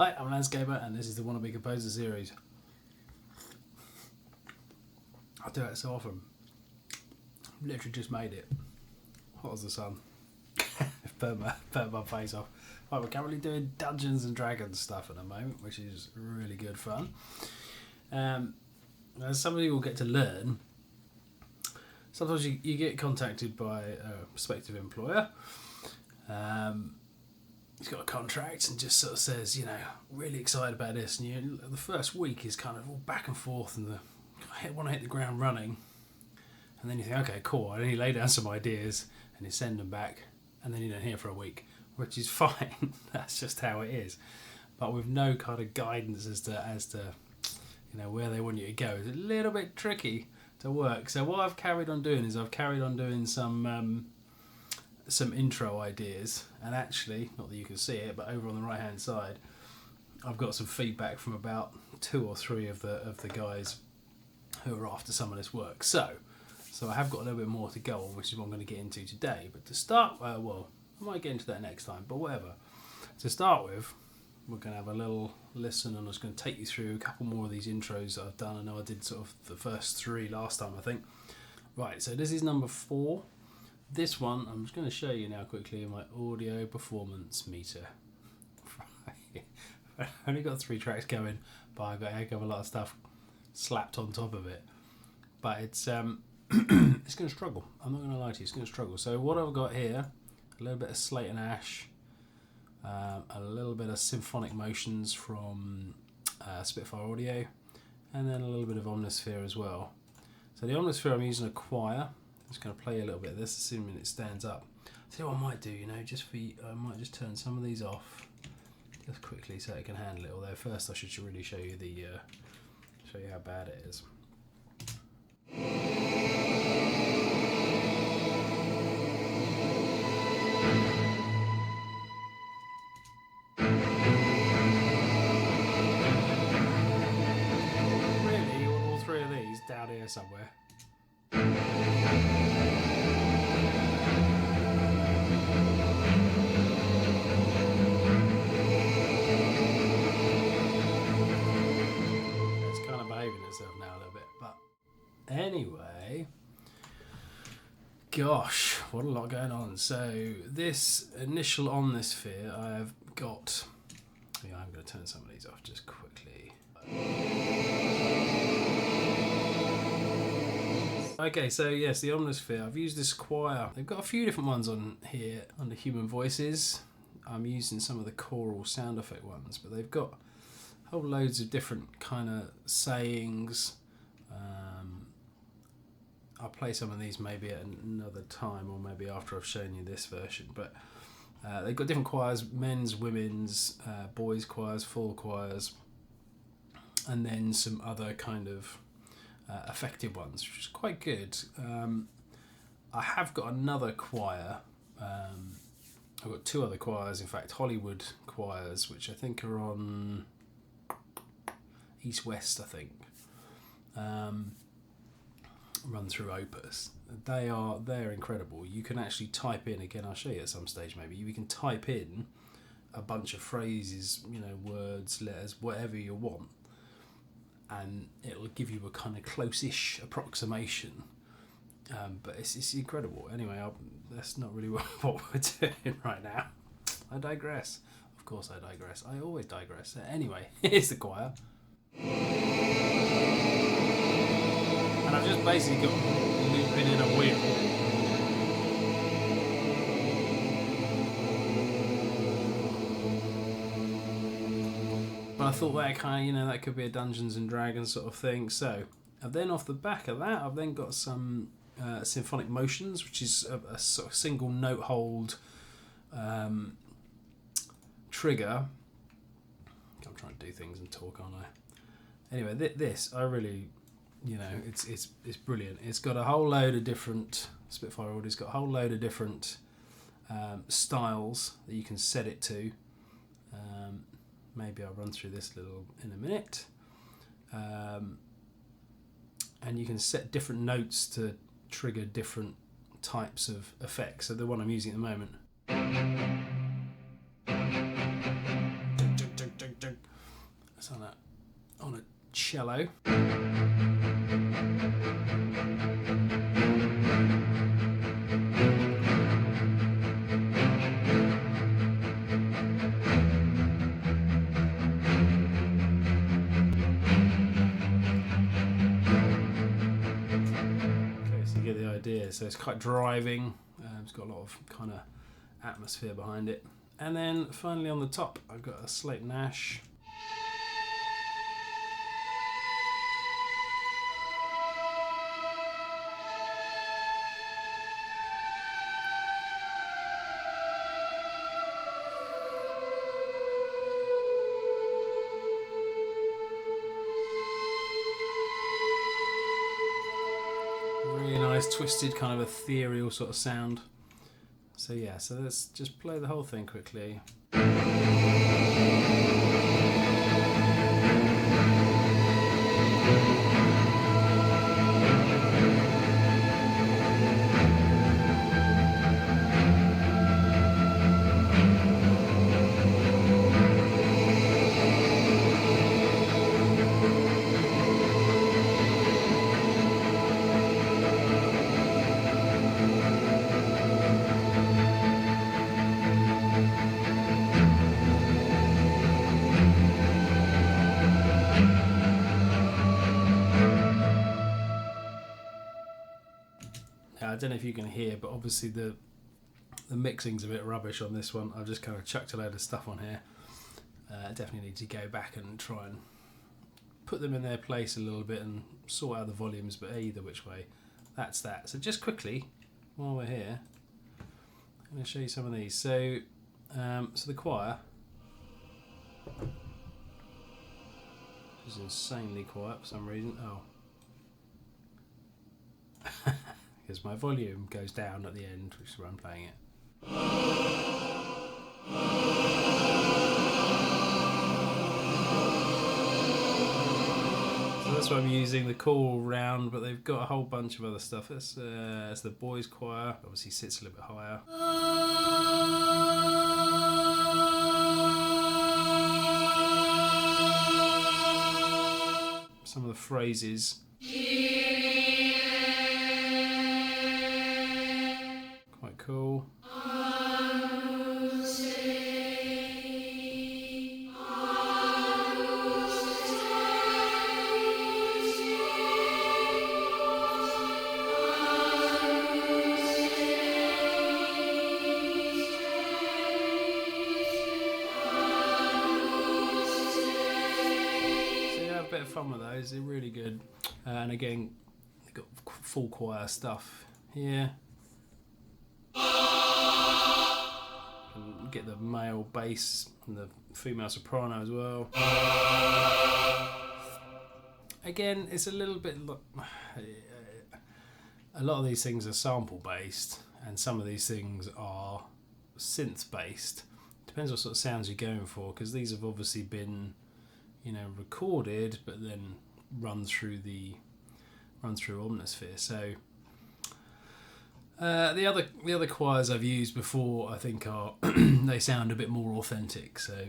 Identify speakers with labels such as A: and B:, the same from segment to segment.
A: Hi, I'm Landscaper, and this is the Wannabe Composer series. I do it so often. Literally just made it. Hot as the sun. burn my face off. Right, we're currently doing Dungeons and Dragons stuff at the moment, which is really good fun. As somebody will get to learn, sometimes you get contacted by a prospective employer. He's got a contract and just sort of says, really excited about this. And the first week is kind of all back and forth and I want to hit the ground running. And then you think, okay, cool. And then you lay down some ideas and you send them back and then you don't hear for a week, which is fine. That's just how it is. But with no kind of guidance as to where they want you to go, it's a little bit tricky to work. So what I've carried on doing is I've carried on doing some intro ideas, and actually, not that you can see it, but over on the right hand side I've got some feedback from about 2 or 3 of the guys who are after some of this work. So I have got a little bit more to go on, which is what I'm going to get into today. But to start, I might get into that next time, but whatever. To start with, we're going to have a little listen, and I'm just going to take you through a couple more of these intros that I've done. I know I did sort of the first 3 last time, I think. Right, so this is number 4. This one, I'm just going to show you now quickly my audio performance meter. I've only got 3 tracks going, but I've got a heck of a lot of stuff slapped on top of it. But it's it's going to struggle. I'm not going to lie to you, it's going to struggle. So what I've got here, a little bit of Slate and Ash, a little bit of symphonic motions from Spitfire Audio, and then a little bit of Omnisphere as well. So the Omnisphere, I'm using a choir. I'm just going to play a little bit of this, assuming it stands up. See what I might do, just for you, I might just turn some of these off just quickly so it can handle it. Although first I should really show you how bad it is. Really, you want all 3 of these down here somewhere? Now a little bit, but anyway, gosh, what a lot going on. So this initial Omnisphere, I've got, I'm going to turn some of these off just quickly. Okay, so yes, the Omnisphere, I've used this choir. They've got a few different ones on here under Human Voices. I'm using some of the choral sound effect ones, but they've got whole loads of different kind of sayings. I'll play some of these maybe at another time, or maybe after I've shown you this version. But they've got different choirs: men's, women's, boys' choirs, full choirs, and then some other kind of effective ones, which is quite good. I have got another choir. I've got 2 other choirs, in fact, Hollywood choirs, which I think are on East West, I think, run through Opus. They're incredible. You can actually type in, again I'll show you at some stage maybe, you can type in a bunch of phrases, words, letters, whatever you want, and it'll give you a kind of close-ish approximation, but it's incredible. Anyway, that's not really what we're doing right now. I digress. Of course I digress. I always digress. Anyway, here's the choir. And I've just basically got looping in a wheel. But I thought that kind of, that could be a Dungeons and Dragons sort of thing. So, and then off the back of that, I've then got some symphonic motions, which is a sort of single note hold trigger. I'm trying to do things and talk, aren't I? Anyway, this I really, it's brilliant. It's got a whole load of different Spitfire Audio's got a whole load of different styles that you can set it to. Maybe I'll run through this little in a minute. And you can set different notes to trigger different types of effects. So the one I'm using at the moment. cello. Idea. So it's quite driving, it's got a lot of kind of atmosphere behind it. And then finally on the top I've got a slate Nash. Really nice, twisted, kind of ethereal sort of sound. So yeah, so let's just play the whole thing quickly. I don't know if you can hear, but obviously the mixing's a bit rubbish on this one. I've just kind of chucked a load of stuff on here. Definitely need to go back and try and put them in their place a little bit and sort out the volumes, but either which way, that's that. So just quickly, while we're here, I'm going to show you some of these. So, so the choir, which is insanely quiet for some reason. Oh. Because my volume goes down at the end, which is where I'm playing it. So that's why I'm using the call round, but they've got a whole bunch of other stuff. That's the boys' choir, obviously sits a little bit higher. Some of the phrases. Quite cool. Bit of fun with those, they're really good. And again, they've got full choir stuff here. And get the male bass and the female soprano as well. Again, it's a little bit. A lot of these things are sample based, and some of these things are synth based. Depends what sort of sounds you're going for, because these have obviously been, you know, recorded but then run through Omnisphere. So the other choirs I've used before, I think, are they sound a bit more authentic, so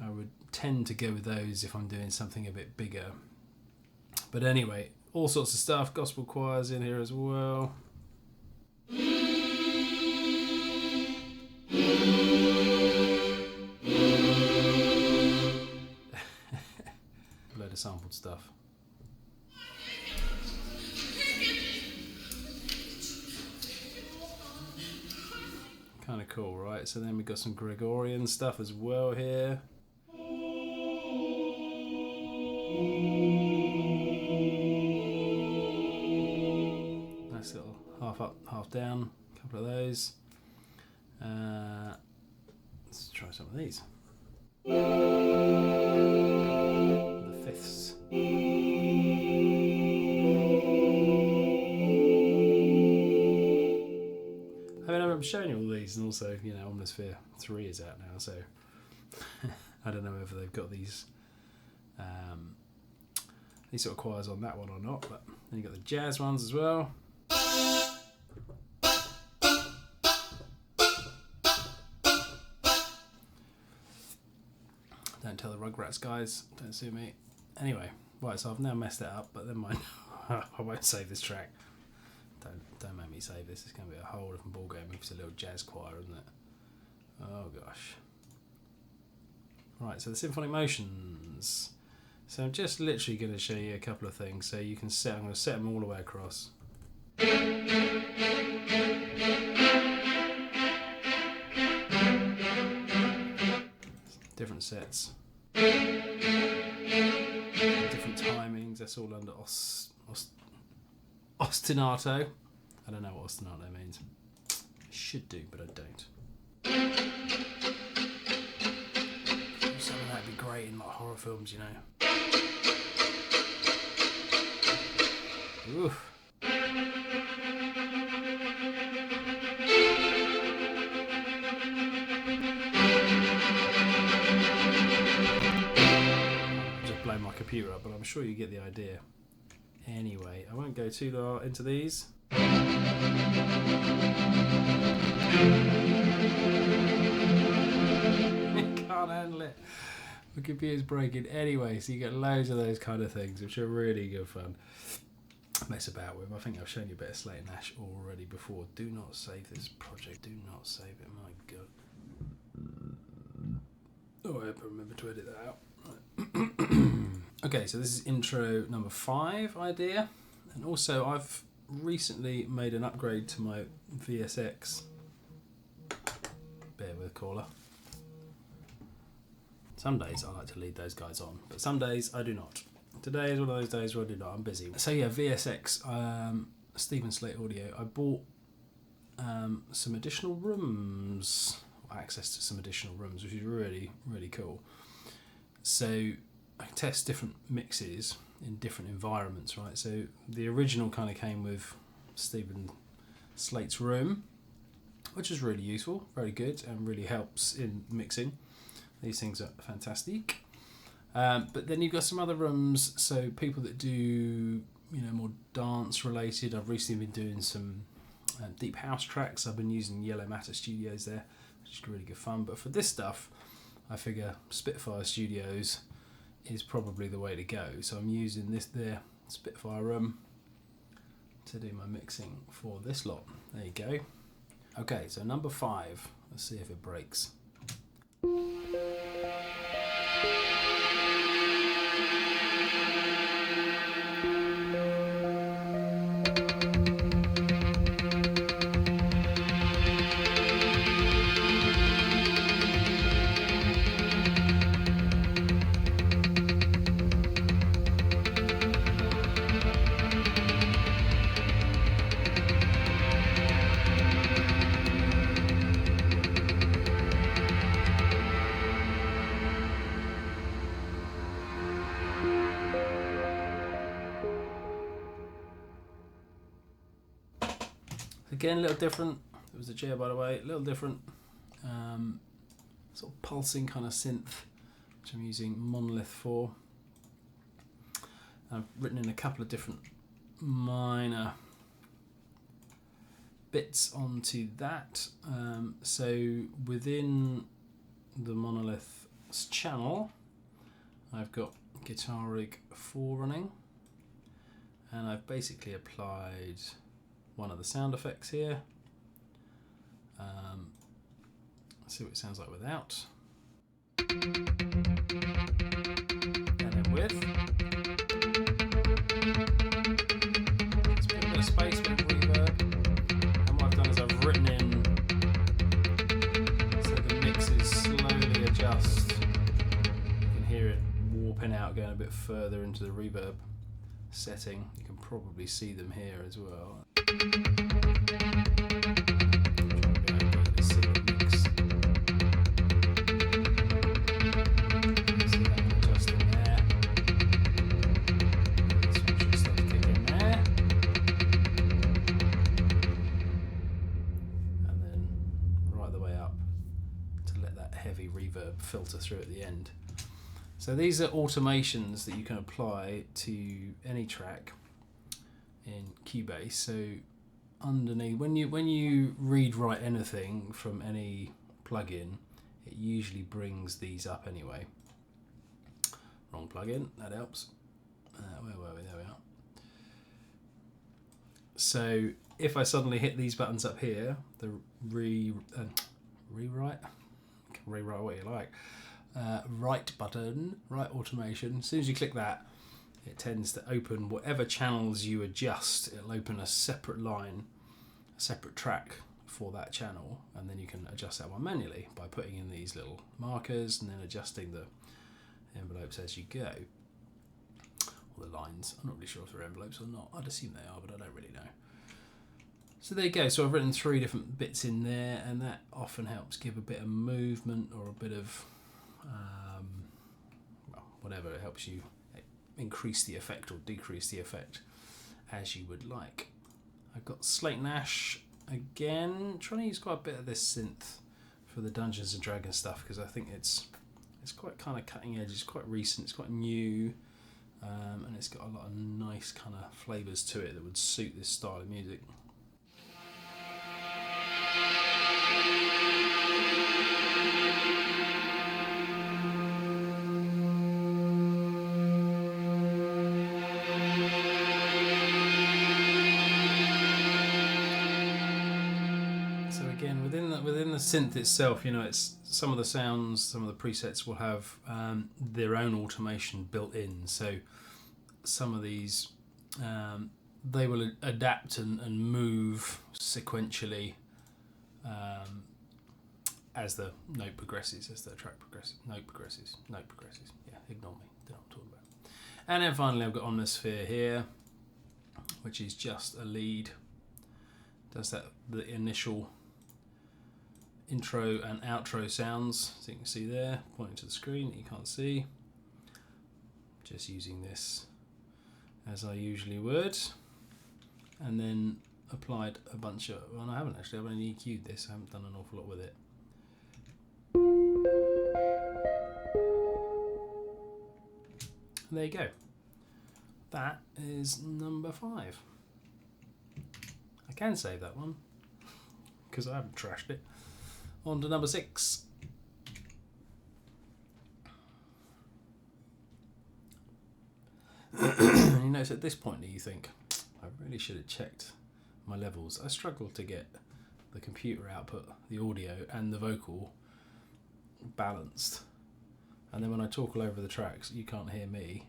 A: I would tend to go with those if I'm doing something a bit bigger. But anyway, all sorts of stuff, gospel choirs in here as well. Load of sampled stuff. Kind of cool, right? So then we've got some Gregorian stuff as well here. Nice little half up, half down. A couple of those. Let's try some of these. The fifths. I mean, I'm showing you all these, and also, you know, Omnisphere 3 is out now, so I don't know whether they've got these sort of choirs on that one or not, but then you've got the jazz ones as well. Don't tell the Rugrats guys, don't sue me. Anyway, Right, so I've now messed it up, but then mind. I won't save this track. Don't make me save this. It's going to be a whole different ball game if it's a little jazz choir, isn't it? Oh gosh. Right, so the symphonic motions. So I'm just literally going to show you a couple of things. So you can set. I'm going to set them all the way across. Different sets. Different timings. That's all under ostinato. I don't know what ostinato means. I should do, but I don't. Something that'd be great in like horror films, you know. Oof. Just blow my computer up, but I'm sure you get the idea. Anyway, I won't go too far into these. Can't handle it. My computer's breaking anyway, so you get loads of those kind of things, which are really good fun. Mess about with. I think I've shown you a bit of Slate and Ash already before. Do not save this project. Do not save it. My God. Oh, I hope I remember to edit that out. Right. Okay, so this is intro number 5 idea, and also I've recently made an upgrade to my VSX. Bear with caller. Some days I like to lead those guys on, but some days I do not. Today is one of those days where I do not. I'm busy. So yeah, VSX, Stephen Slate Audio. I bought some additional rooms, access to some additional rooms, which is really, really cool. So I can test different mixes in different environments, right? So the original kind of came with Stephen Slate's room, which is really useful, very good, and really helps in mixing. These things are fantastic. But then you've got some other rooms, so people that do, more dance related. I've recently been doing some deep house tracks. I've been using Yellow Matter Studios there, which is really good fun. But for this stuff, I figure Spitfire Studios is probably the way to go. So I'm using this there, Spitfire room, to do my mixing for this lot. There you go. Okay, so number 5. Let's see if it breaks. Again, a little different. It was a chair, by the way. A little different. Sort of pulsing kind of synth, which I'm using Monolith for. I've written in a couple of different minor bits onto that. So within the Monolith's channel, I've got Guitar Rig 4 running, and I've basically applied one of the sound effects here. Let's see what it sounds like without. And then with. Let's put a bit of space, a bit of reverb. And what I've done is I've written in so the mixes slowly adjust. You can hear it warping out, going a bit further into the reverb setting. You can probably see them here as well. Filter through at the end. So these are automations that you can apply to any track in Cubase. So underneath, when you read write anything from any plugin, it usually brings these up anyway. Wrong plugin, that helps. Where were we? There we are. So if I suddenly hit these buttons up here, the rewrite, rewrite what you like, right button, right automation. As soon as you click that, it tends to open whatever channels you adjust. It'll open a separate line, a separate track for that channel, and then you can adjust that one manually by putting in these little markers and then adjusting the envelopes as you go. Or the lines. I'm not really sure if they're envelopes or not. I'd assume they are, but I don't really know. So there you go. So I've written 3 different bits in there, and that often helps give a bit of movement or a bit of well, whatever. It helps you increase the effect or decrease the effect as you would like. I've got Slate and Ash again, trying to use quite a bit of this synth for the Dungeons and Dragons stuff, because I think it's quite kind of cutting edge, it's quite recent, it's quite new, and it's got a lot of nice kind of flavours to it that would suit this style of music. Within the synth itself, you know, it's some of the sounds, some of the presets will have their own automation built in. So some of these they will adapt and move sequentially as the note progresses, as the track progresses. Note progresses. Yeah, ignore me. Don't know what I'm talking about. And then finally, I've got Omnisphere here, which is just a lead. Does that the initial intro and outro sounds, so you can see there, pointing to the screen that you can't see. Just using this as I usually would, and then applied a bunch of, well, I haven't actually, I've only EQ'd this, I haven't done an awful lot with it. And there you go. That is number 5. I can save that one because I haven't trashed it. On to number 6. You notice at this point that you think, I really should have checked my levels. I struggle to get the computer output, the audio and the vocal balanced. And then when I talk all over the tracks, you can't hear me.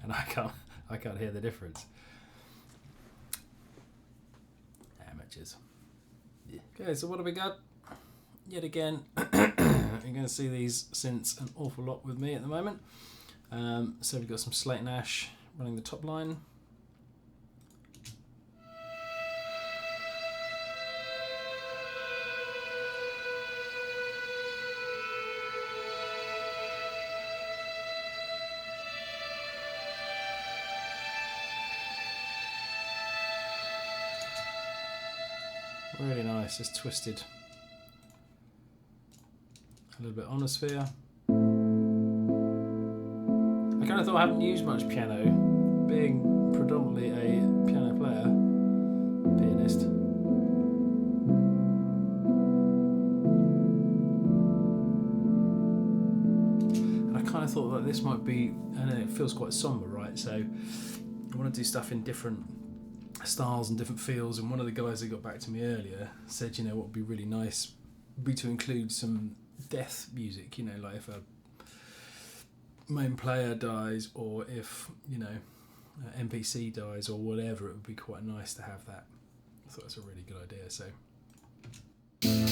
A: And I can't hear the difference. Amateurs. Okay, so what have we got? Yet again, you're going to see these synths an awful lot with me at the moment. So we've got some Slate and Ash running the top line. Really nice, just twisted. A little bit on Omnisphere. I kind of thought I haven't used much piano, being predominantly a piano player, pianist. And I kind of thought that this might be, and it feels quite somber, right? So I want to do stuff in different styles and different feels, and one of the guys that got back to me earlier said, you know, what would be really nice would be to include some death music, you know, like if a main player dies or if, you know, NPC dies or whatever, it would be quite nice to have that. I thought that's a really good idea. So it's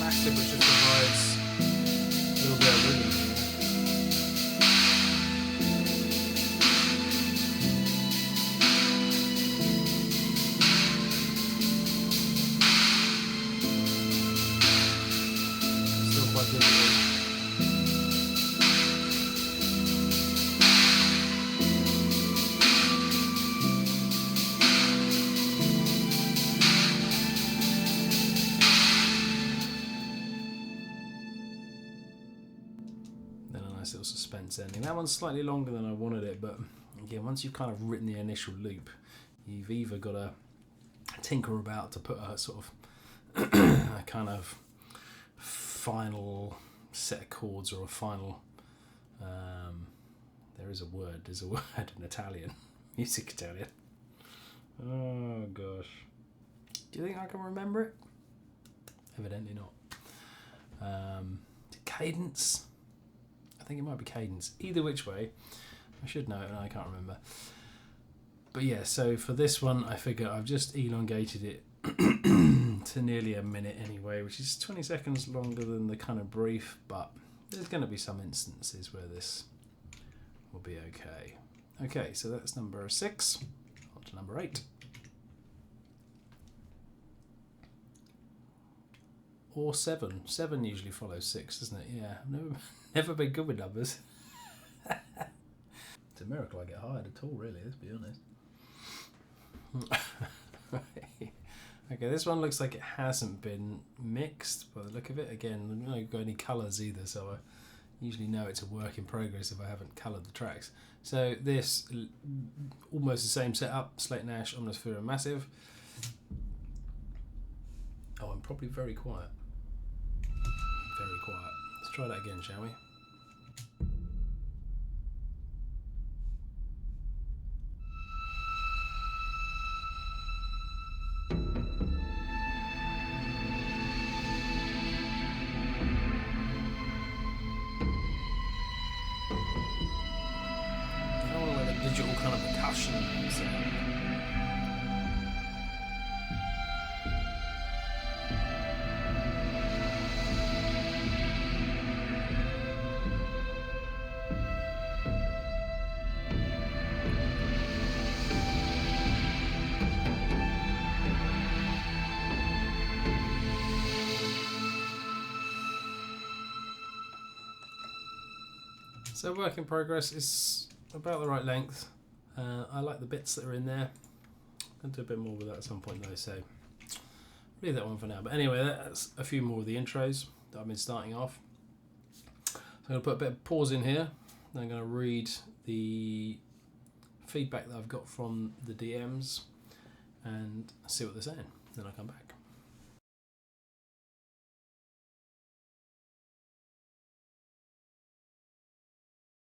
A: massive, which just provides a little bit of rhythm. Little suspense ending. That one's slightly longer than I wanted it, but again, once you've kind of written the initial loop, you've either got to tinker about to put a sort of a kind of final set of chords or a final There's a word in Italian. Music Italian. Oh gosh. Do you think I can remember it? Evidently not. Cadence? I think it might be cadence. Either which way, I should know it and I can't remember. But yeah, so for this one, I figure I've just elongated it to nearly a minute anyway, which is 20 seconds longer than the kind of brief, but there's going to be some instances where this will be okay. Okay, so that's number 6. On to number 8. Or 7. 7 usually follows 6, doesn't it? Yeah, I've never been good with numbers. It's a miracle I get hired at all, really, let's be honest. Okay, this one looks like it hasn't been mixed by the look of it. Again, I haven't got any colours either, so I usually know it's a work in progress if I haven't coloured the tracks. So this, almost the same setup, Slate and Ash, Omnisphere and Massive. Oh, I'm probably very quiet. Very quiet. Let's try that again, shall we? Digital kind of percussion sound. So work in progress is about the right length. I like the bits that are in there. I'll do a bit more with that at some point though, so leave that one for now. But anyway, that's a few more of the intros that I've been starting off. So I'm going to put a bit of pause in here. Then I'm going to read the feedback that I've got from the DMs and see what they're saying. Then I'll come back.